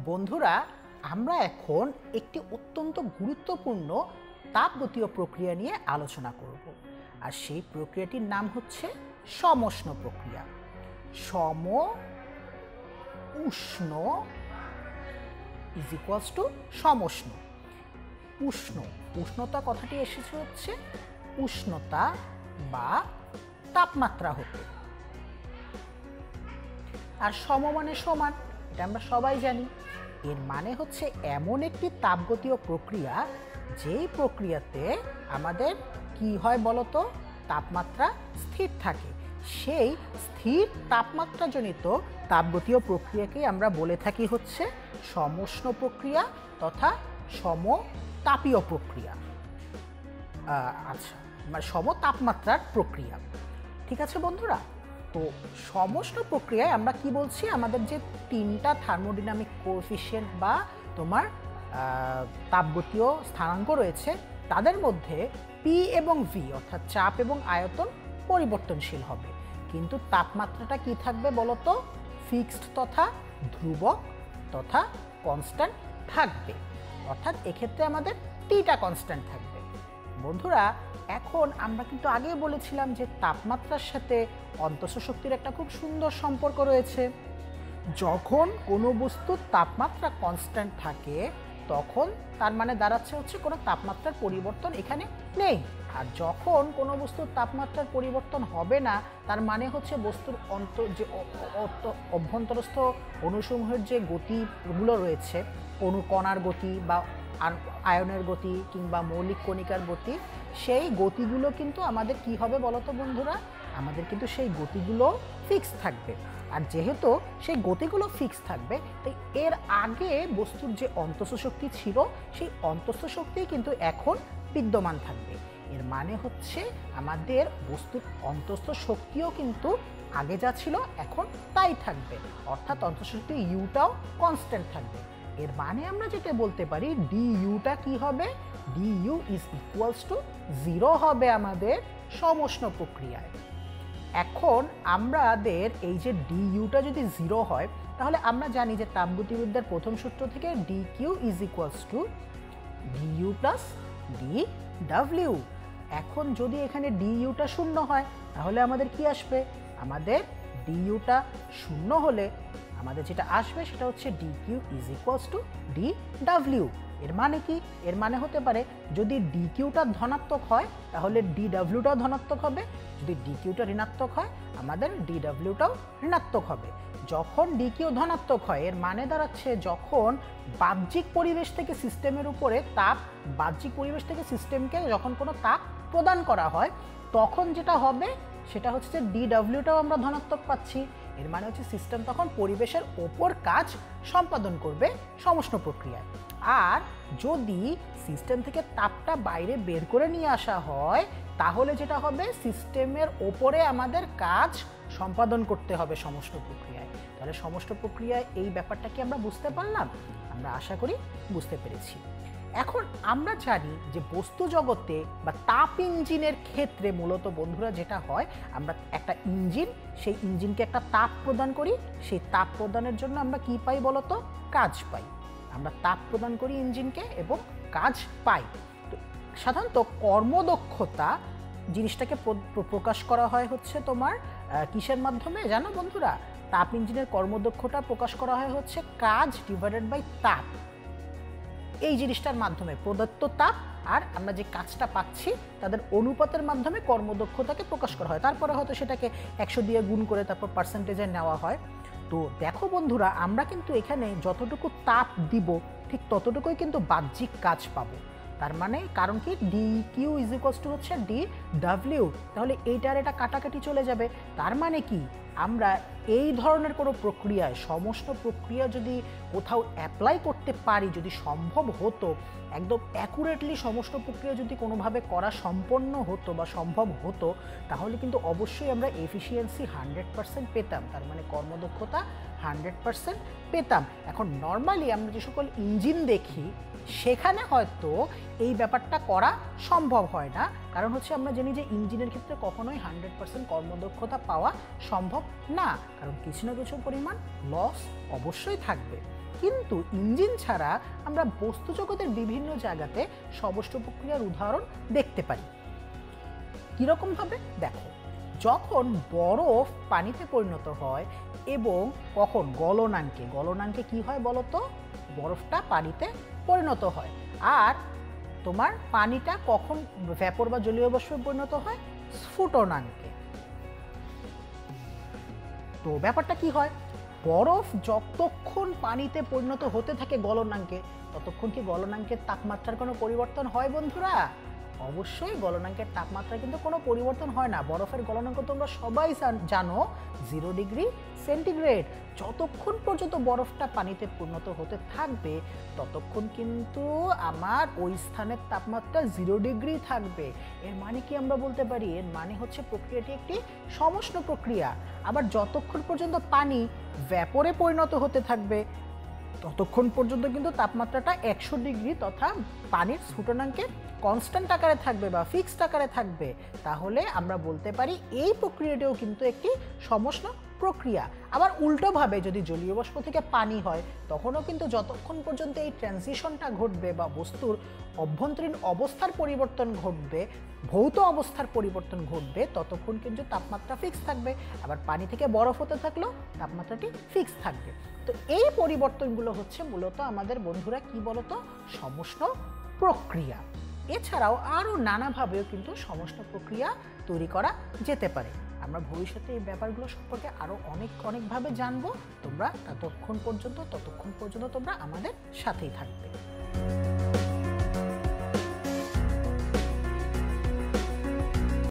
বন্ধুরা, আমরা এখন একটি অত্যন্ত গুরুত্বপূর্ণ তাপগতীয় প্রক্রিয়া নিয়ে আলোচনা করব। আর সেই প্রক্রিয়াটির নাম হচ্ছে সমউষ্ণ প্রক্রিয়া। সম উষ্ণ ইজ ইকুয়ালস টু সমউষ্ণ। উষ্ণ, উষ্ণতা কথাটি এসেছে হচ্ছে উষ্ণতা বা তাপমাত্রা হতে, আর সম মানে সমান, এটা আমরা সবাই জানি। এর মানে হচ্ছে এমন একটি তাপগতীয় প্রক্রিয়া যেই প্রক্রিয়াতে আমাদের কি হয় বলতো, তাপমাত্রা স্থির থাকে। সেই স্থির তাপমাত্রাজনিত তাপগতীয় প্রক্রিয়াকেই আমরা বলে থাকি হচ্ছে সমউষ্ণ প্রক্রিয়া তথা সমতাপীয় প্রক্রিয়া। আচ্ছা, মানে সমতাপমাত্রার প্রক্রিয়া। ঠিক আছে বন্ধুরা, তো সমউষ্ণ প্রক্রিয়ায় আমরা কি বলছি, আমাদের যে তিনটা থার্মোডাইনামিক কোএফিসিয়েন্ট বা তোমার তাপগতীয় স্থানাঙ্ক রয়েছে তাদের মধ্যে পি এবং ভি অর্থাৎ চাপ এবং আয়তন পরিবর্তনশীল হবে, কিন্তু তাপমাত্রাটা কি থাকবে বলতো, ফিক্সড তথা ধ্রুবক তথা কনস্ট্যান্ট থাকবে। অর্থাৎ এক্ষেত্রে আমাদের টিটা কনস্ট্যান্ট থাকবে। বন্ধুরা, এখন আমরা কিন্তু আগেই বলেছিলাম যে তাপমাত্রার সাথে অন্তঃস্থ শক্তির একটা খুব সুন্দর সম্পর্ক রয়েছে। যখন কোনো বস্তুর তাপমাত্রা কনস্ট্যান্ট থাকে তখন তার মানে দাঁড়াচ্ছে হচ্ছে কোনো তাপমাত্রার পরিবর্তন এখানে নেই। আর যখন কোনো বস্তুর তাপমাত্রার পরিবর্তন হবে না তার মানে হচ্ছে বস্তুর অভ্যন্তরস্থ অণুসমূহের যে গতিগুলো রয়েছে, কণার গতি বা আয়নের গতি কিংবা মৌলিক কণিকার গতি, সেই গতিগুলো কিন্তু আমাদের কি হবে বলতো বন্ধুরা, আমাদের কিন্তু সেই গতিগুলো ফিক্স থাকবে। আর যেহেতু সেই গতিগুলো ফিক্স থাকবে তাই এর আগে বস্তুর যে অন্তঃস্থ শক্তি ছিল সেই অন্তঃস্থ শক্তি কিন্তু এখন বিদ্যমান থাকবে। এর মানে হচ্ছে আমাদের বস্তুর অন্তঃস্থ শক্তিও কিন্তু আগে যা ছিল এখন তাই থাকবে, অর্থাৎ অন্তঃস্থ শক্তি ইউটাও কনস্ট্যান্ট থাকবে। এর মানে আমরা যেটা বলতে পারি ডি ইউটা কি হবে, d U is equals to 0 হবে আমাদের সমউষ্ণ প্রক্রিয়ায়। এখন আমাদের এই যে ডি ইউটা যদি 0 হয় তাহলে আমরা জানি যে তাপগতিবিদ্যার প্রথম সূত্র থেকে d Q is equals to d U plus d W. এখন যদি এখানে ডি ইউটা 0 হয় তাহলে আমাদের কি আসবে, আমাদের ডি ইউটা 0 হলে আমাদের যেটা আসবে সেটা হচ্ছে d Q is equals to d W. এর মানে কি, এর মানে হতে পারে যদি ডি কিউটা ধনাত্মক হয় তাহলে ডি ডাব্লিউটাও ধনাত্মক হবে, যদি ডি কিউটা ঋণাত্মক হয় আমাদের ডি ডাব্লিউটাও ঋণাত্মক হবে। যখন ডি কিউ ধনাত্মক হয় এর মানে দাঁড়াচ্ছে যখন বাহ্যিক পরিবেশ থেকে সিস্টেমের উপরে তাপ, বাহ্যিক পরিবেশ থেকে সিস্টেমকে যখন কোনো তাপ প্রদান করা হয় তখন যেটা হবে সেটা হচ্ছে যে ডি ডাব্লিউটাও আমরা ধনাত্মক পাচ্ছি। এর মানে হচ্ছে সিস্টেম তখন পরিবেশের ওপর কাজ সম্পাদন করবে সমউষ্ণ প্রক্রিয়ায়। আর যদি সিস্টেম থেকে তাপটা বাইরে বের করে নিয়ে আসা হয় তাহলে যেটা হবে সিস্টেমের ওপরে আমাদের কাজ সম্পাদন করতে হবে সমউষ্ণ প্রক্রিয়ায়। তাহলে সমউষ্ণ প্রক্রিয়ায় এই ব্যাপারটা কি আমরা বুঝতে পারলাম? আমরা আশা করি বুঝতে পেরেছি। এখন আমরা জানি যে বস্তু জগতে বা তাপ ইঞ্জিনের ক্ষেত্রে মূলত বন্ধুরা যেটা হয়, আমরা একটা ইঞ্জিন, সেই ইঞ্জিনকে একটা তাপ প্রদান করি, সেই তাপ প্রদানের জন্য আমরা কি পাই বলতো, কাজ পাই। আমরা তাপ প্রদান করি ইঞ্জিনকে এবং কাজ পাই। তো সাধারণত কর্মদক্ষতা জিনিসটাকে প্রকাশ করা হয় হচ্ছে তোমার কিসের মাধ্যমে জানো বন্ধুরা, তাপ ইঞ্জিনের কর্মদক্ষতা প্রকাশ করা হয় হচ্ছে কাজ ডিভাইডেড বাই তাপ। এই জিনিসটার মাধ্যমে প্রদত্ত তাপ আর আমরা যে কাজটা পাচ্ছি তাদের অনুপাতের মাধ্যমে কর্মদক্ষতাকে প্রকাশ করা হয়। তারপরে হয়তো সেটাকে 100 দিয়ে গুণ করে তারপর পার্সেন্টেজে নেওয়া হয়। তো দেখো বন্ধুরা, আমরা কিন্তু এখানে যতটুকু তাপ দিব ঠিক ততটুকুই কিন্তু বাহ্যিক কাজ পাবো। তার মানে কারণ কি, d Q is equals to হচ্ছে ডি ডাব্লিউ, তাহলে এইটার এটা কাটাকাটি চলে যাবে। তার মানে কি, আমরা এই ধরনের কোনো প্রক্রিয়ায় সমউষ্ণ প্রক্রিয়া যদি কোথাও অ্যাপ্লাই করতে পারি, যদি সম্ভব হতো, একদম অ্যাকুরেটলি সমউষ্ণ প্রক্রিয়া যদি কোনোভাবে করা সম্পন্ন হতো বা সম্ভব হতো তাহলে কিন্তু অবশ্যই আমরা এফিসিয়েন্সি 100% পেতাম, তার মানে কর্মদক্ষতা 100% পেতাম। এখন নর্মালি আমরা যে সকল ইঞ্জিন দেখি সেখানে হয়তো এই ব্যাপারটা করা সম্ভব হয় না, কারণ হচ্ছে আমরা জানি যে ইঞ্জিনের ক্ষেত্রে কখনোই 100% কর্মদক্ষতা পাওয়া সম্ভব না, কারণ কিছু না কিছু পরিমাণ লস অবশ্যই থাকবে। কিন্তু ইঞ্জিন ছাড়া আমরা বস্তু জগতের বিভিন্ন জায়গাতে সমষ্ণ প্রক্রিয়ার উদাহরণ দেখতে পারি। কীরকমভাবে দেখো, যখন বরফ পানিতে পরিণত হয় এবং কখন গলনাঙ্কে কি হয় বলো তো, বরফটা পানিতে পরিণত হয়। আর তোমার পানিটা কখন ভ্যাপর বা জলীয় বাষ্পে পরিণত হয়, স্ফুটনাঙ্কে। তো ব্যাপারটা কি হয়, বরফ যতক্ষণ পানিতে পরিণত হতে থাকে গলনাঙ্কে, ততক্ষণ কি গলনাঙ্কের তাপমাত্রার কোনো পরিবর্তন হয় বন্ধুরা? অবশ্যই গলনাঙ্কের তাপমাত্রা কিন্তু কোনো পরিবর্তন হয় না। বরফের গলনাঙ্ক তোমরা সবাই জানো 0 ডিগ্রি সেন্টিগ্রেড। যতক্ষণ পর্যন্ত বরফটা পানিতে পরিণত হতে থাকবে ততক্ষণ কিন্তু আমার ওই স্থানের তাপমাত্রা 0 ডিগ্রি থাকবে। এর মানে কি আমরা বলতে পারি, এর মানে হচ্ছে প্রক্রিয়াটি একটি সমষ্ণ প্রক্রিয়া। আবার যতক্ষণ পর্যন্ত পানি ভ্যাপরে পরিণত হতে থাকবে ততক্ষণ পর্যন্ত কিন্তু তাপমাত্রাটা 100 ডিগ্রি তথা পানির স্ফুটনাঙ্কে কনস্ট্যান্ট আকারে থাকবে বা ফিক্সড আকারে থাকবে। তাহলে আমরা বলতে পারি এই প্রক্রিয়াটিও কিন্তু একটি সমষ্ণ প্রক্রিয়া। আবার উল্টোভাবে যদি জলীয় বাষ্প থেকে পানি হয় তখনও কিন্তু যতক্ষণ পর্যন্ত এই ট্রানজিশনটা ঘটবে বা বস্তুর অভ্যন্তরীণ অবস্থার পরিবর্তন ঘটবে, ভৌত অবস্থার পরিবর্তন ঘটবে, ততক্ষণ কিন্তু তাপমাত্রা ফিক্স থাকবে। আবার পানি থেকে বরফ হতে থাকলেও তাপমাত্রাটি ফিক্স থাকবে। তো এই পরিবর্তনগুলো হচ্ছে মূলত আমাদের বন্ধুরা কি বলতো, সমষ্ণ প্রক্রিয়া। এছাড়াও আরও নানাভাবেও কিন্তু সমষ্ণ প্রক্রিয়া তৈরি করা যেতে পারে। আমরা ভবিষ্যতে এই ব্যাপারগুলো সম্পর্কে আরও অনেকভাবে জানবো। ততক্ষণ পর্যন্ত তোমরা আমাদের সাথেই থাকবে।